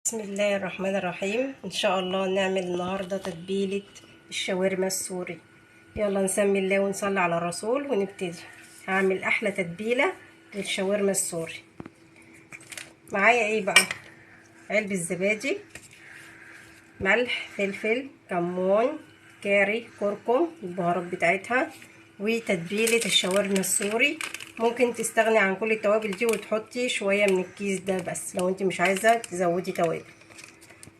بسم الله الرحمن الرحيم. ان شاء الله نعمل النهارده تتبيله الشاورما السوري. يلا نسمي الله ونصلي على الرسول ونبتدي. هعمل احلى تتبيله للشاورما السوري. معايا ايه بقى؟ علبه زبادي، ملح، فلفل، كمون، كاري، كركم، البهارات بتاعتها، وتتبيله الشاورما السوري. ممكن تستغني عن كل التوابل دي وتحطي شويه من الكيس ده بس لو انت مش عايزه تزودي توابل.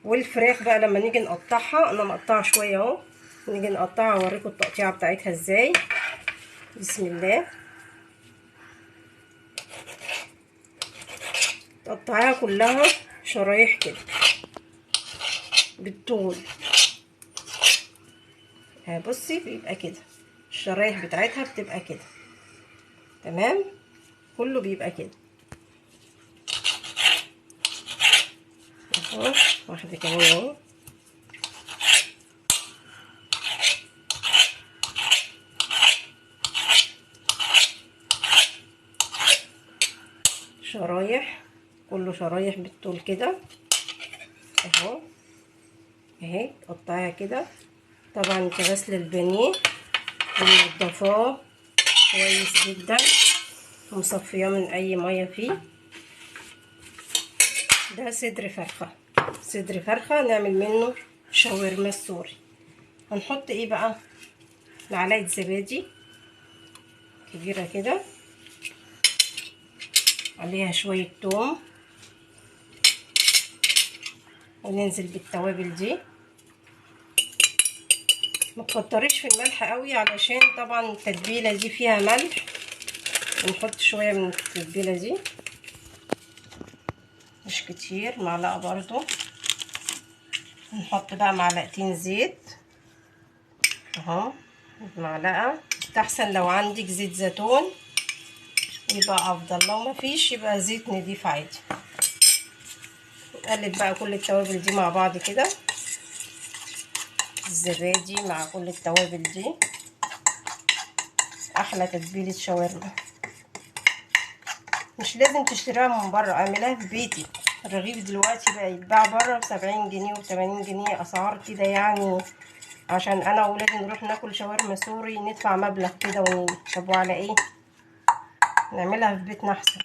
والفراخ بقى لما نيجي نقطعها، انا مقطعه شويه اهو، نيجي نقطعها اوريكم التقطيعه بتاعتها ازاي. بسم الله. تقطعيها كلها شرايح كده بالطول. بصي بيبقى كده، الشرايح بتاعتها بتبقى كده تمام، كله بيبقى كده اهو. واحده كمان اهو. شرايح، كله شرايح بالطول كده اهو. اهي تقطعيها كده. طبعا انت غسل البانيه ومنضفاه كويس جدا ومصفياه من اي ميه فيه. ده صدر فرخه، صدر فرخه نعمل منه شاورما السوري. هنحط ايه بقى؟ معلقه زبادي كبيره كده، عليها شويه توم، وننزل بالتوابل دي. ما تكتريش في الملح قوي علشان طبعا التتبيله دي فيها ملح، ونحط شويه من التتبيله دي مش كتير، معلقه برضو. نحط بقى معلقتين زيت اهو، معلقه. يستحسن لو عندك زيت زيتون يبقى افضل، لو ما فيش يبقى زيت نضيف عادي. نقلب بقى كل التوابل دي مع بعض كده، الزبادي مع كل التوابل دي. احلى تتبيله شاورما. مش لازم تشتريها من بره، اعملها في بيتي. الرغيف دلوقتي بقى يتباع بره ب70 جنيه و80 جنيه، اسعار كده يعني. عشان انا واولادي نروح ناكل شاورما سوري ندفع مبلغ كده ونيجي، طب وعلى ايه؟ نعملها في بيتنا احسن.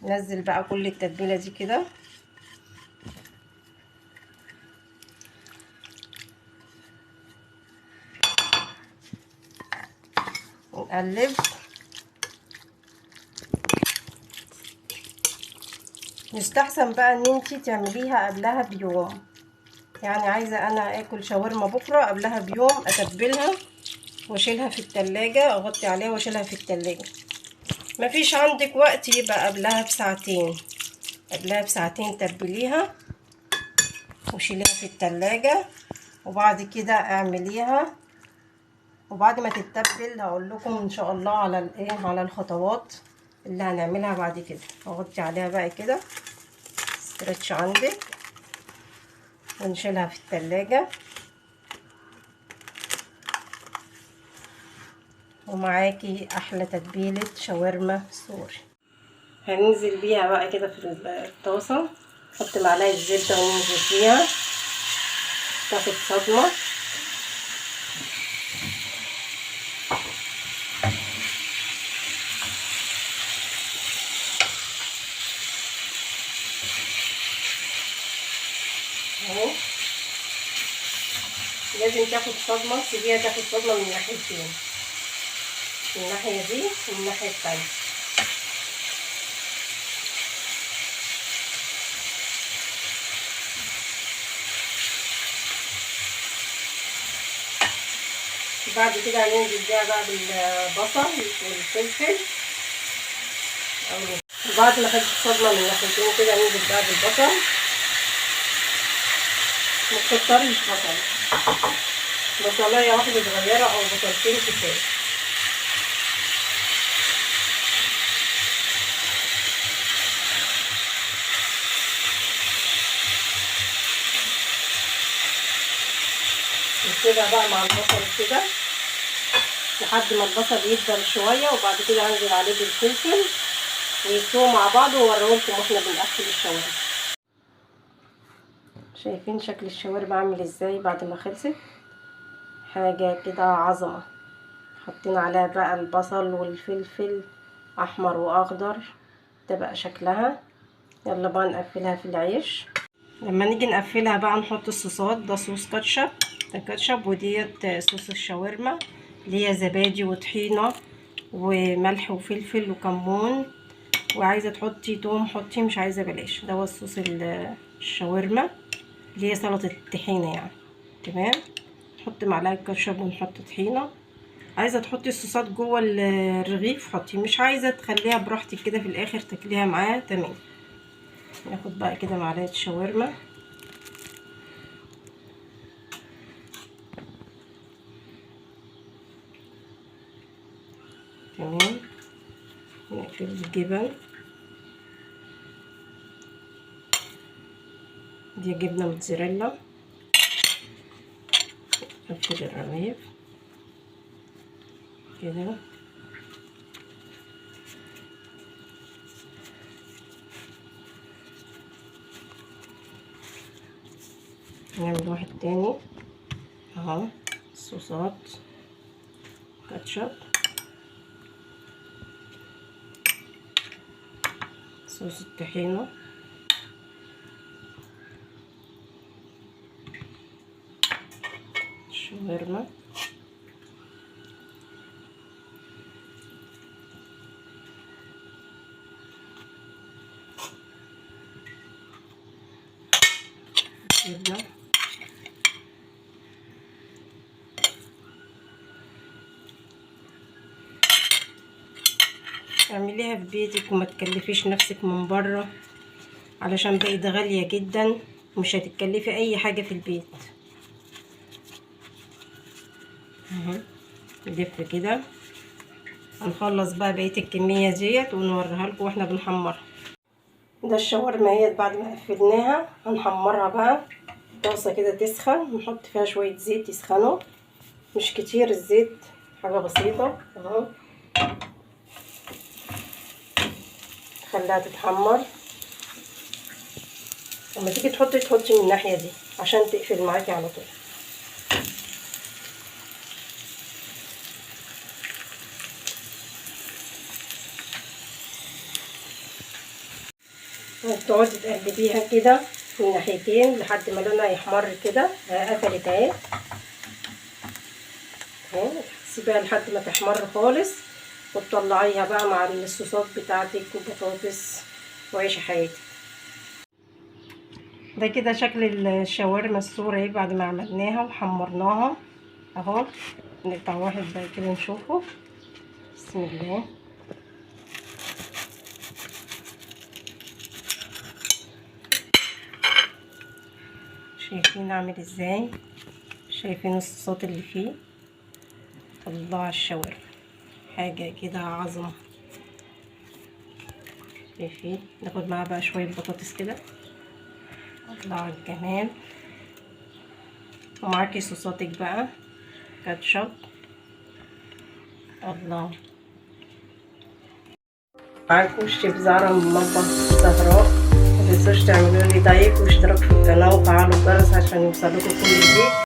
ننزل بقى كل التتبيله دي كده، ونقلب. يستحسن بقى ان انتي تعمليها قبلها بيوم، يعني عايزه انا اكل شاورما بكره، قبلها بيوم اتبلها واشيلها في التلاجة، اغطي عليها واشيلها في التلاجة. مفيش عندك وقت يبقى قبلها بساعتين، قبلها بساعتين تبليها وشيليها في التلاجة، وبعد كده اعمليها. وبعد ما تتبل هقول لكم ان شاء الله على الايه، على الخطوات اللي هنعملها بعد كده. اغطي عليها بقى كده ستريتش عندك، ونشيلها في التلاجة. ومعاكي احلى تتبيله شاورما سوري. هننزل بيها بقى كده في الطاسه، نحط معلقه زبده وننزل فيها تاخد صدمه. اهو لازم تاخد صدمه، تسيبيها تاخد صدمه من ناحيتين، من الناحيه دي ومن الناحيه التانيه. بعد كده هننزل بيها بقى بالبصل والفلفل. بعد ما خدت صدمه من ناحيتين كده ننزل بقى بالبصل. مكترش بصل، بصلايه واحده صغيره او بصلتين كفايه. نسيبها بقى مع البصل كده لحد ما البصل يدبل شويه، وبعد كده هنزل عليه بالفلفل ويستووا مع بعض واوريهولكم واحنا بنقفل الشاورما. شايفين شكل الشاورما عامل ازاي بعد ما خلصت؟ حاجة كده عظمة. حطينا عليها بقى البصل والفلفل احمر واخضر، ده بقى شكلها. يلا بقى نقفلها في العيش. لما نيجي نقفلها بقى نحط الصوصات. ده صوص كاتشب، ده كاتشب، وديت صوص الشاورما اللي هي زبادي وطحينة وملح وفلفل وكمون، وعايزه تحطي توم حطي، مش عايزه بلاش. ده هو صوص الشاورما اللي هي سلطه الطحينه يعني. تمام. نحط معلقه كاتشب ونحط طحينه. عايزه تحطي الصوصات جوه الرغيف حطي، مش عايزه تخليها براحتك كده في الاخر تاكليها معاه. تمام. ناخد بقى كده معلقه شاورما. تمام. نقفل الجبن. دي جبنه موتزاريلا. نقفل الرغيف كده. نعمل واحد تاني اهو. الصوصات كاتشب، صوص الطحينة، شاورما، جبنة. اعمليها في بيتك وما تكلفيش نفسك من بره، علشان بقت غالية جدا ومش هتتكلفي اي حاجة في البيت. اهو نلف كده. هنخلص بقى بقية الكمية ديت ونوريها لكم واحنا بنحمرها. ده الشاورما اهي بعد ما قفلناها. هنحمرها بقى. طاسة كده تسخن، نحط فيها شوية زيت يسخنوا، مش كتير الزيت، حاجة بسيطة اهو. خليها تتحمر. لما تيجي تحطي من الناحية دي عشان تقفل معاكي على طول. تقعدي تقلبيها كده من الناحيتين لحد ما لونها يحمر كده. قفلت اهي. تسيبيها لحد ما تحمر خالص وتطلعيها بقى مع الصوصات بتاعتك وبطاطس وعيشي حياتك. ده كده شكل الشاورما السوري بعد ما عملناها وحمرناها اهو. نقطع واحد بقى كده نشوفه. بسم الله. شايفين عامل ازاي؟ شايفين الصوصات اللي فيه؟ الله على الشاورما، حاجه كده عظمه. شايفين؟ ناخد معاه بقى شويه بطاطس كده. الله على الجمال. ومعاكي صوصاتك بقى كاتشب. الله. معاكم الشيف زهرة من مطبخ زهراء. متنسوش تعملوا لي لايك واشتراك في القناه وفعلوا الجرس عشان يوصلكوا كل جديد.